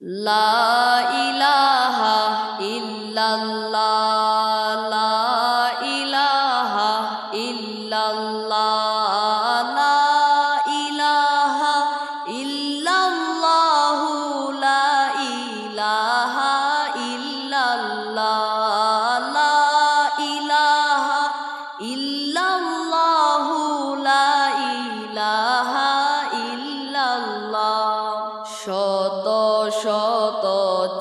লা ইলাহা ইল্লাল্লাহ, লা ইলাহা ইল্লাল্লাহ, লা ইলাহা ইল্লাল্লাহু, লা ইলাহা ইল্লাল্লাহ, লা ইলাহা ইল্লাল্লাহু, লা ইলাহা ইল্লাল্লাহ। শত শত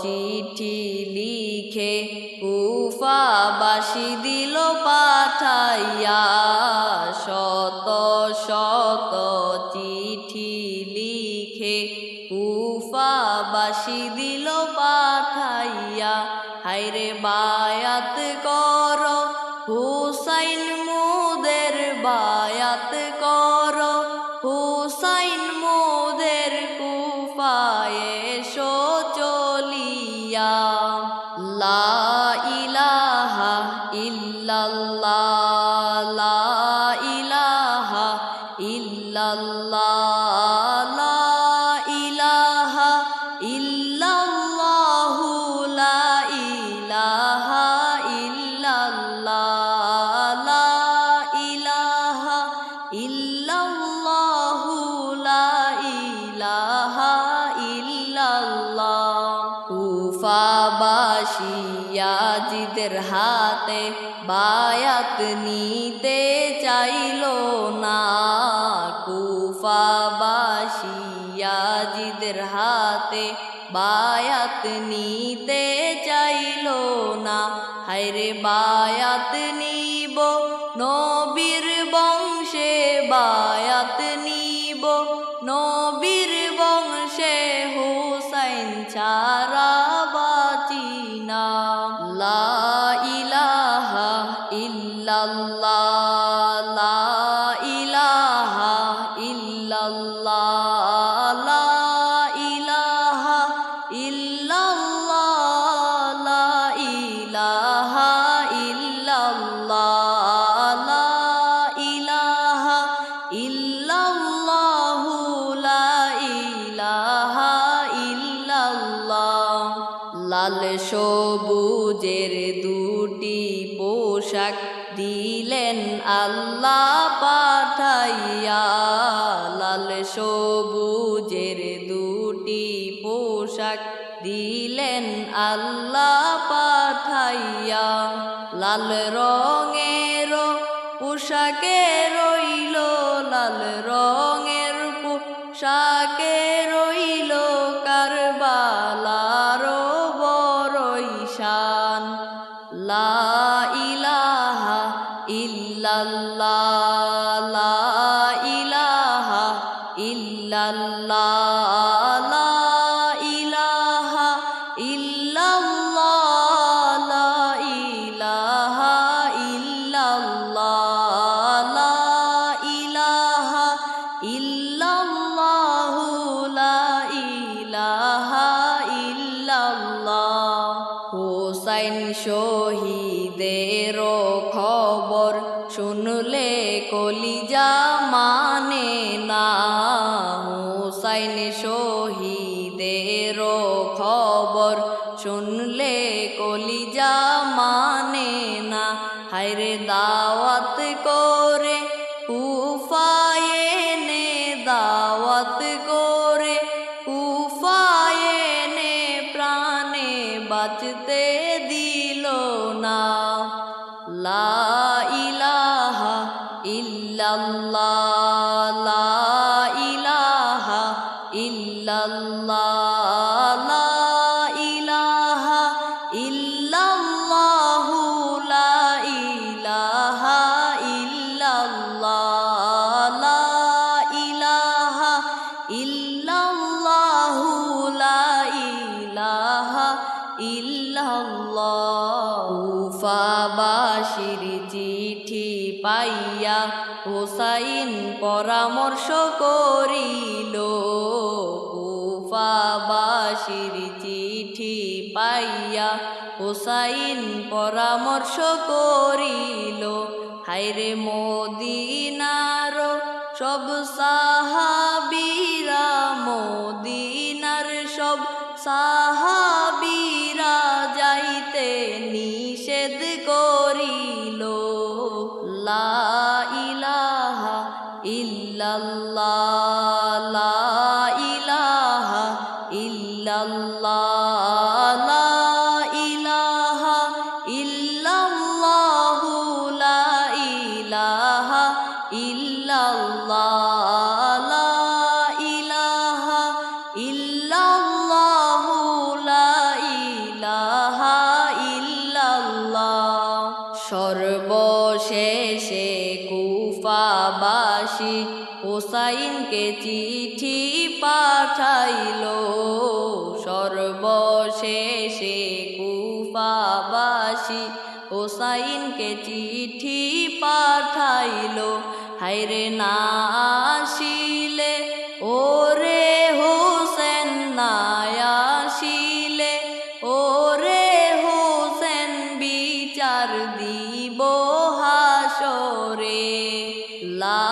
চিঠি লিখে কুফাবাসী দিল পাঠাইয়া, শত শত চিঠি লিখে কুফাবাসী দিল পাঠাইয়া। হায়রে বায়াত কর হুসাইন মোদের, বায়াত কর হুসাইন মোদের, কুফায় এসো চলিয়া। লা ইলাহা ইল্লাল্লাহ, লা ইলাহা ইল্লাল্লাহ, লা ইলাহা ইল্লাল্লাহু, লা ইলাহা ইল্লাল্লাহ, লা ইলাহা ইল্লাল্লাহু, লা ইলাহা ইল্লাল্লাহ। কুফাবাসী ইয়াজিদের হাতে বায়াত নিতে চাইল না, কুফাবাসী ইয়াজিদের হাতে বায়াত নিতে চাইল না। হায়রে বায়াত নিব নবীর বংশে, বায়াত নিব নবীর বংশে, হুসাইন ছাড়া বাঁচি না। লা ইলাহা ইল্লাল্লাহ, লা ইলাহা ইল্লাল্লাহ, লা ইলাহা ইল্লাল্লাহ, লা ইলাহা ইল্লাল্লাহ, লা ইলাহা ইল্লাল্লাহু, লা ইলাহা ইল্লাল্লাহ। লাল সবুজের দুটি পোশাক দিলেন আল্লাহ পাঠাইয়া, লাল সবুজের দুটি পোশাক দিলেন আল্লাহ পাঠাইয়া। লাল রঙের পোশাকে রইল, লাল রঙের পোশাকে রইল কারবালার বড়ই শান। লা ইলাহা ইল্লাল্লাহ, লা ইলাহা ইল্লাল্লাহ, লা ইলাহা ইল্লাল্লাহ, লা ইলাহা ইল্লাল্লাহ, লা ইলাহা ইল্লাল্লাহু, লা ইলাহা ইল্লাল্লাহ। হুসাইন শহীদের খবর শুনলে কলিজা মানে না, হুসাইন শহীদের খবর শুনলে কলিজা মানে না। হায়রে দাওয়াত করে কুফায় এনে, দাওয়াত করে কুফায় এনে, প্রাণে বাঁচতে দিল না। লা ইলাহা ইল্লাল্লাহ, লা ইলাহা ইল্লাল্লাহ, লা ইলাহা ইল্লাল্লাহু, লা ইলাহা ইল্লাল্লাহ, লা ইলাহা ইল্লাল্লাহু, লা ইলাহা ইল্লাল্লাহ। কুফাবাসীর চিঠি পাইয়া হুসাইন পরামর্শ করিল, কুফাবাসীর চিঠি পাইয়া হুসাইন পরামর্শ করিল। হায়রে মদিনার সব সাহাবীরা, মদিনার সব সাহাবীরা যাইতে নিষেধ করিল। লা ইলাহা ইল্লাল্লাহ, লা ইলাহা ইল্লাল্লাহ, লা ইলাহা ইল্লাল্লাহু, লা ইলাহা ইল্লাল্লাহ, লা ইলাহা ইল্লাল্লাহু, লা ইলাহা ইল্লাল্লাহ। সর্বশেষে কুফাবাসী হুসাইনকে চিঠি পাঠাইল। সর্বশেষে কুফাবাসী হুসাইনকে চিঠি পাঠাইল। হায়রে না আসিলে, ওরে হোসেন না আসিলে, ওরে হোসেন বিচার দিব হাসরে। লা